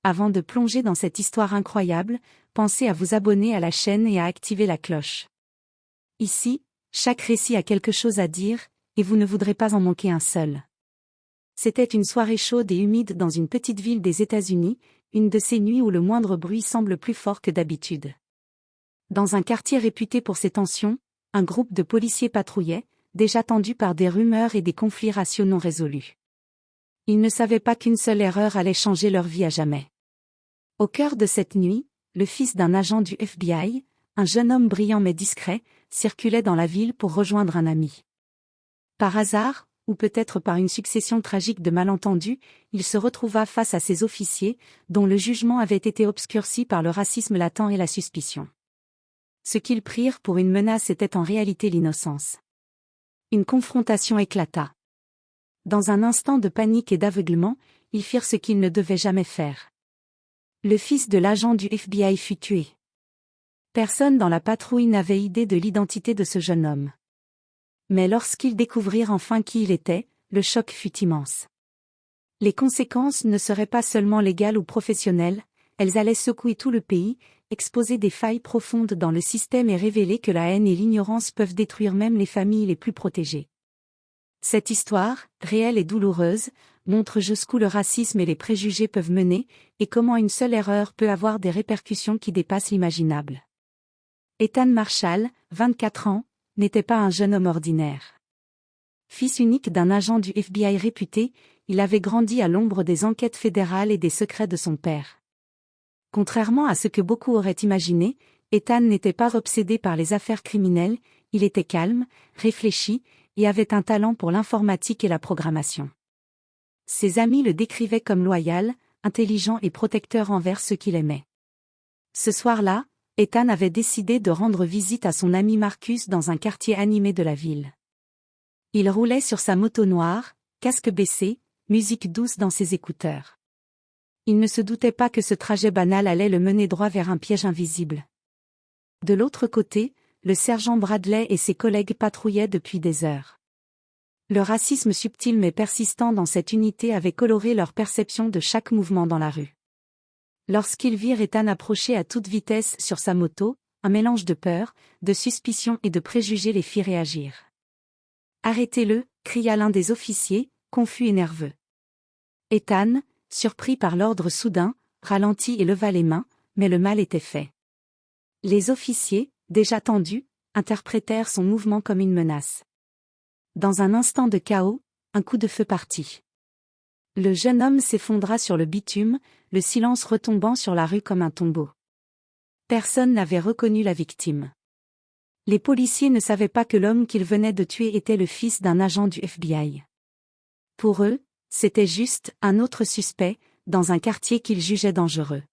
Avant de plonger dans cette histoire incroyable, pensez à vous abonner à la chaîne et à activer la cloche. Ici, chaque récit a quelque chose à dire, et vous ne voudrez pas en manquer un seul. C'était une soirée chaude et humide dans une petite ville des États-Unis, une de ces nuits où le moindre bruit semble plus fort que d'habitude. Dans un quartier réputé pour ses tensions, un groupe de policiers patrouillait, déjà tendu par des rumeurs et des conflits raciaux non résolus. Ils ne savaient pas qu'une seule erreur allait changer leur vie à jamais. Au cœur de cette nuit, le fils d'un agent du FBI, un jeune homme brillant mais discret, circulait dans la ville pour rejoindre un ami. Par hasard, ou peut-être par une succession tragique de malentendus, il se retrouva face à ces officiers, dont le jugement avait été obscurci par le racisme latent et la suspicion. Ce qu'ils prirent pour une menace était en réalité l'innocence. Une confrontation éclata. Dans un instant de panique et d'aveuglement, ils firent ce qu'ils ne devaient jamais faire. Le fils de l'agent du FBI fut tué. Personne dans la patrouille n'avait idée de l'identité de ce jeune homme. Mais lorsqu'ils découvrirent enfin qui il était, le choc fut immense. Les conséquences ne seraient pas seulement légales ou professionnelles, elles allaient secouer tout le pays, exposer des failles profondes dans le système et révéler que la haine et l'ignorance peuvent détruire même les familles les plus protégées. Cette histoire, réelle et douloureuse, montre jusqu'où le racisme et les préjugés peuvent mener, et comment une seule erreur peut avoir des répercussions qui dépassent l'imaginable. Ethan Marshall, 24 ans, n'était pas un jeune homme ordinaire. Fils unique d'un agent du FBI réputé, il avait grandi à l'ombre des enquêtes fédérales et des secrets de son père. Contrairement à ce que beaucoup auraient imaginé, Ethan n'était pas obsédé par les affaires criminelles, il était calme, réfléchi, et avait un talent pour l'informatique et la programmation. Ses amis le décrivaient comme loyal, intelligent et protecteur envers ceux qu'il aimait. Ce soir-là, Ethan avait décidé de rendre visite à son ami Marcus dans un quartier animé de la ville. Il roulait sur sa moto noire, casque baissé, musique douce dans ses écouteurs. Il ne se doutait pas que ce trajet banal allait le mener droit vers un piège invisible. De l'autre côté, le sergent Bradley et ses collègues patrouillaient depuis des heures. Le racisme subtil mais persistant dans cette unité avait coloré leur perception de chaque mouvement dans la rue. Lorsqu'ils virent Ethan approcher à toute vitesse sur sa moto, un mélange de peur, de suspicion et de préjugés les fit réagir. « Arrêtez-le » cria l'un des officiers, confus et nerveux. Ethan, surpris par l'ordre soudain, ralentit et leva les mains, mais le mal était fait. Les officiers, déjà tendus, interprétèrent son mouvement comme une menace. Dans un instant de chaos, un coup de feu partit. Le jeune homme s'effondra sur le bitume, le silence retombant sur la rue comme un tombeau. Personne n'avait reconnu la victime. Les policiers ne savaient pas que l'homme qu'ils venaient de tuer était le fils d'un agent du FBI. Pour eux, c'était juste un autre suspect, dans un quartier qu'ils jugeaient dangereux.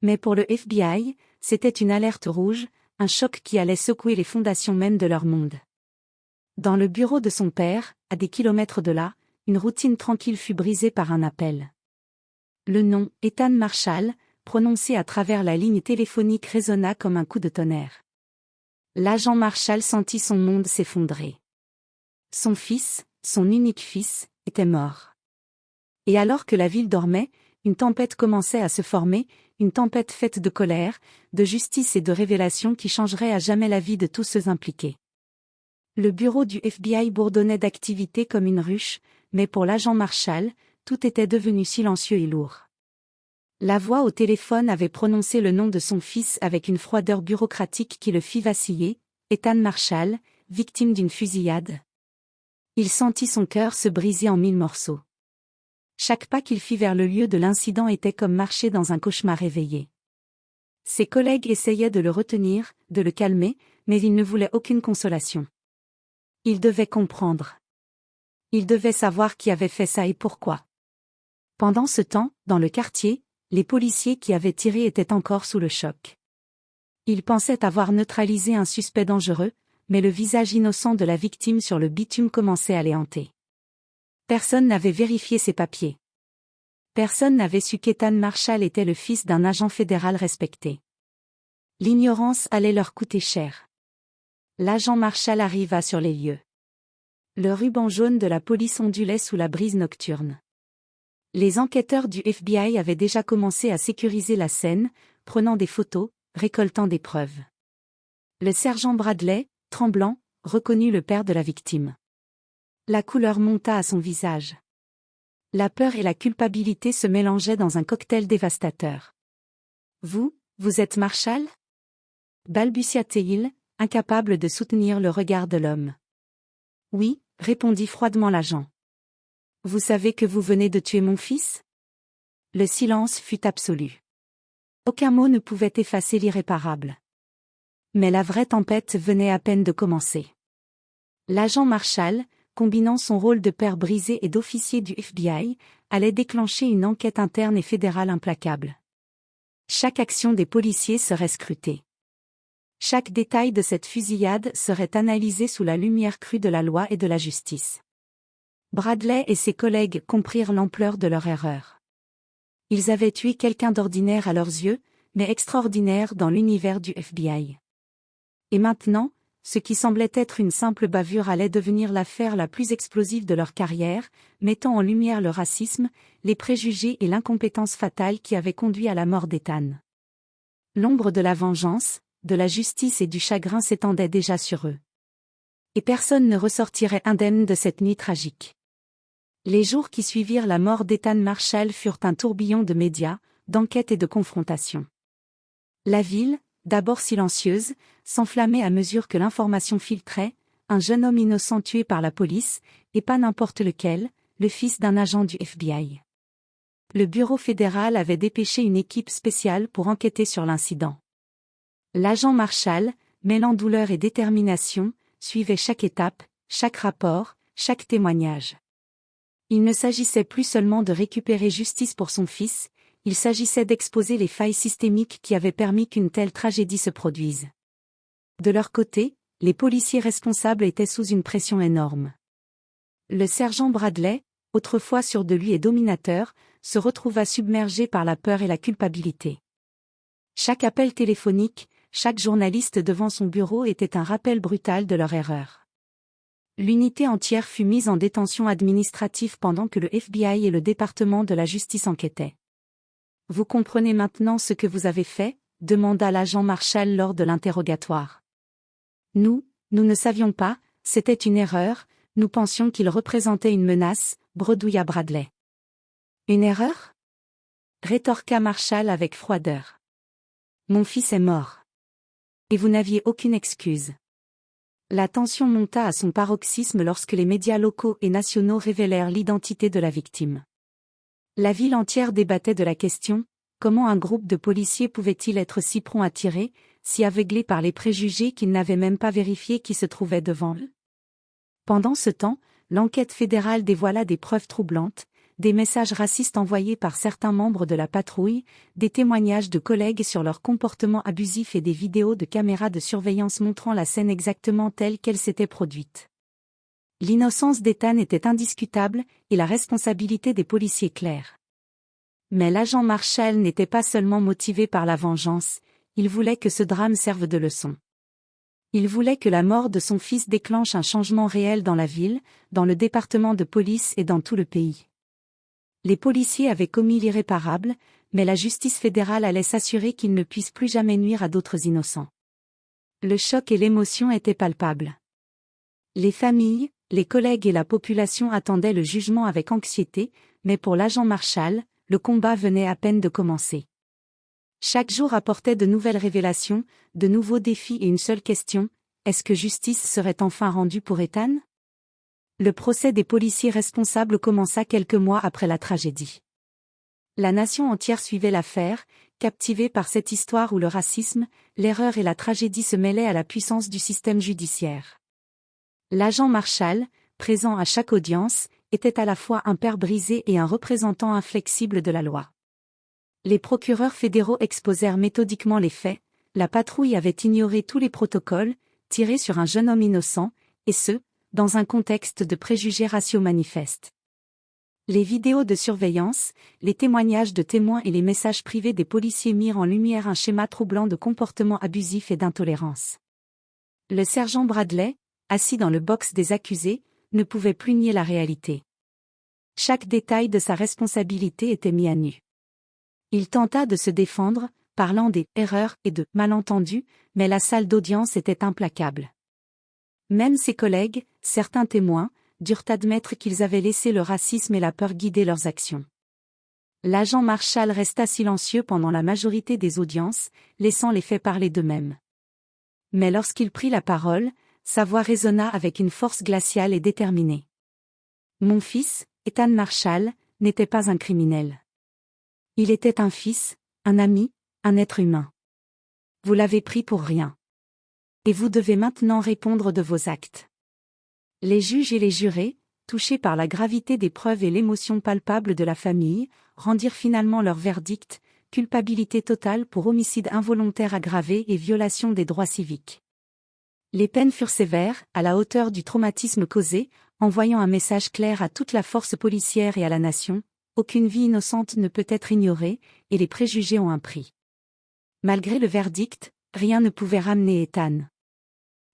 Mais pour le FBI, c'était une alerte rouge, un choc qui allait secouer les fondations même de leur monde. Dans le bureau de son père, à des kilomètres de là, une routine tranquille fut brisée par un appel. Le nom, Ethan Marshall, prononcé à travers la ligne téléphonique résonna comme un coup de tonnerre. L'agent Marshall sentit son monde s'effondrer. Son fils, son unique fils, était mort. Et alors que la ville dormait, une tempête commençait à se former, une tempête faite de colère, de justice et de révélation qui changerait à jamais la vie de tous ceux impliqués. Le bureau du FBI bourdonnait d'activité comme une ruche, mais pour l'agent Marshall, tout était devenu silencieux et lourd. La voix au téléphone avait prononcé le nom de son fils avec une froideur bureaucratique qui le fit vaciller, Ethan Marshall, victime d'une fusillade. Il sentit son cœur se briser en 1000 morceaux. Chaque pas qu'il fit vers le lieu de l'incident était comme marcher dans un cauchemar réveillé. Ses collègues essayaient de le retenir, de le calmer, mais il ne voulait aucune consolation. Il devait comprendre. Il devait savoir qui avait fait ça et pourquoi. Pendant ce temps, dans le quartier, les policiers qui avaient tiré étaient encore sous le choc. Ils pensaient avoir neutralisé un suspect dangereux, mais le visage innocent de la victime sur le bitume commençait à les hanter. Personne n'avait vérifié ses papiers. Personne n'avait su qu'Ethan Marshall était le fils d'un agent fédéral respecté. L'ignorance allait leur coûter cher. L'agent Marshall arriva sur les lieux. Le ruban jaune de la police ondulait sous la brise nocturne. Les enquêteurs du FBI avaient déjà commencé à sécuriser la scène, prenant des photos, récoltant des preuves. Le sergent Bradley, tremblant, reconnut le père de la victime. La couleur monta à son visage. La peur et la culpabilité se mélangeaient dans un cocktail dévastateur. « Vous êtes Marshall ?» balbutia-t-il, incapable de soutenir le regard de l'homme. « Oui », répondit froidement l'agent. « Vous savez que vous venez de tuer mon fils ?» Le silence fut absolu. Aucun mot ne pouvait effacer l'irréparable. Mais la vraie tempête venait à peine de commencer. L'agent Marshall, combinant son rôle de père brisé et d'officier du FBI, allait déclencher une enquête interne et fédérale implacable. Chaque action des policiers serait scrutée. Chaque détail de cette fusillade serait analysé sous la lumière crue de la loi et de la justice. Bradley et ses collègues comprirent l'ampleur de leur erreur. Ils avaient tué quelqu'un d'ordinaire à leurs yeux, mais extraordinaire dans l'univers du FBI. Et maintenant, ce qui semblait être une simple bavure allait devenir l'affaire la plus explosive de leur carrière, mettant en lumière le racisme, les préjugés et l'incompétence fatale qui avaient conduit à la mort d'Ethan. L'ombre de la vengeance, de la justice et du chagrin s'étendait déjà sur eux. Et personne ne ressortirait indemne de cette nuit tragique. Les jours qui suivirent la mort d'Ethan Marshall furent un tourbillon de médias, d'enquêtes et de confrontations. La ville, d'abord silencieuse, s'enflammait à mesure que l'information filtrait, un jeune homme innocent tué par la police, et pas n'importe lequel, le fils d'un agent du FBI. Le bureau fédéral avait dépêché une équipe spéciale pour enquêter sur l'incident. L'agent Marshall, mêlant douleur et détermination, suivait chaque étape, chaque rapport, chaque témoignage. Il ne s'agissait plus seulement de récupérer justice pour son fils, il s'agissait d'exposer les failles systémiques qui avaient permis qu'une telle tragédie se produise. De leur côté, les policiers responsables étaient sous une pression énorme. Le sergent Bradley, autrefois sûr de lui et dominateur, se retrouva submergé par la peur et la culpabilité. Chaque appel téléphonique, chaque journaliste devant son bureau était un rappel brutal de leur erreur. L'unité entière fut mise en détention administrative pendant que le FBI et le département de la justice enquêtaient. « Vous comprenez maintenant ce que vous avez fait ?» demanda l'agent Marshall lors de l'interrogatoire. « Nous ne savions pas, c'était une erreur, nous pensions qu'il représentait une menace, » bredouilla Bradley. « Une erreur ?» rétorqua Marshall avec froideur. « Mon fils est mort. Et vous n'aviez aucune excuse. » La tension monta à son paroxysme lorsque les médias locaux et nationaux révélèrent l'identité de la victime. La ville entière débattait de la question, comment un groupe de policiers pouvait-il être si prompt à tirer, si aveuglé par les préjugés qu'ils n'avaient même pas vérifié qui se trouvait devant eux. Pendant ce temps, l'enquête fédérale dévoila des preuves troublantes, des messages racistes envoyés par certains membres de la patrouille, des témoignages de collègues sur leur comportement abusif et des vidéos de caméras de surveillance montrant la scène exactement telle qu'elle s'était produite. L'innocence d'Ethan était indiscutable et la responsabilité des policiers claire. Mais l'agent Marshall n'était pas seulement motivé par la vengeance, il voulait que ce drame serve de leçon. Il voulait que la mort de son fils déclenche un changement réel dans la ville, dans le département de police et dans tout le pays. Les policiers avaient commis l'irréparable, mais la justice fédérale allait s'assurer qu'ils ne puissent plus jamais nuire à d'autres innocents. Le choc et l'émotion étaient palpables. Les familles, les collègues et la population attendaient le jugement avec anxiété, mais pour l'agent Marshall, le combat venait à peine de commencer. Chaque jour apportait de nouvelles révélations, de nouveaux défis et une seule question, est-ce que justice serait enfin rendue pour Ethan ? Le procès des policiers responsables commença quelques mois après la tragédie. La nation entière suivait l'affaire, captivée par cette histoire où le racisme, l'erreur et la tragédie se mêlaient à la puissance du système judiciaire. L'agent Marshall, présent à chaque audience, était à la fois un père brisé et un représentant inflexible de la loi. Les procureurs fédéraux exposèrent méthodiquement les faits, la patrouille avait ignoré tous les protocoles, tiré sur un jeune homme innocent, et ce, dans un contexte de préjugés raciaux manifestes. Les vidéos de surveillance, les témoignages de témoins et les messages privés des policiers mirent en lumière un schéma troublant de comportement abusif et d'intolérance. Le sergent Bradley, assis dans le box des accusés, ne pouvait plus nier la réalité. Chaque détail de sa responsabilité était mis à nu. Il tenta de se défendre, parlant des « erreurs » et de « malentendus », mais la salle d'audience était implacable. Même ses collègues, certains témoins, durent admettre qu'ils avaient laissé le racisme et la peur guider leurs actions. L'agent Marshall resta silencieux pendant la majorité des audiences, laissant les faits parler d'eux-mêmes. Mais lorsqu'il prit la parole, sa voix résonna avec une force glaciale et déterminée. « Mon fils, Ethan Marshall, n'était pas un criminel. Il était un fils, un ami, un être humain. Vous l'avez pris pour rien. Et vous devez maintenant répondre de vos actes. » Les juges et les jurés, touchés par la gravité des preuves et l'émotion palpable de la famille, rendirent finalement leur verdict, culpabilité totale pour homicide involontaire aggravé et violation des droits civiques. Les peines furent sévères, à la hauteur du traumatisme causé, envoyant un message clair à toute la force policière et à la nation: aucune vie innocente ne peut être ignorée, et les préjugés ont un prix. Malgré le verdict, rien ne pouvait ramener Ethan.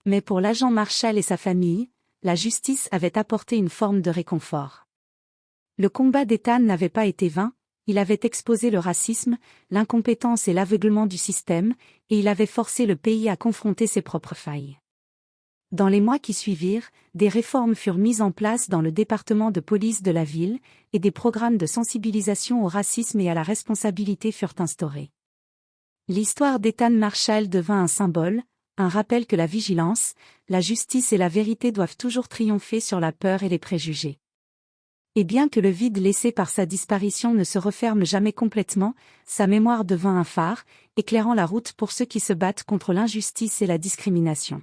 Mais pour l'agent Marshall et sa famille, la justice avait apporté une forme de réconfort. Le combat d'Ethan n'avait pas été vain, il avait exposé le racisme, l'incompétence et l'aveuglement du système, et il avait forcé le pays à confronter ses propres failles. Dans les mois qui suivirent, des réformes furent mises en place dans le département de police de la ville, et des programmes de sensibilisation au racisme et à la responsabilité furent instaurés. L'histoire d'Ethan Marshall devint un symbole, un rappel que la vigilance, la justice et la vérité doivent toujours triompher sur la peur et les préjugés. Et bien que le vide laissé par sa disparition ne se referme jamais complètement, sa mémoire devint un phare, éclairant la route pour ceux qui se battent contre l'injustice et la discrimination.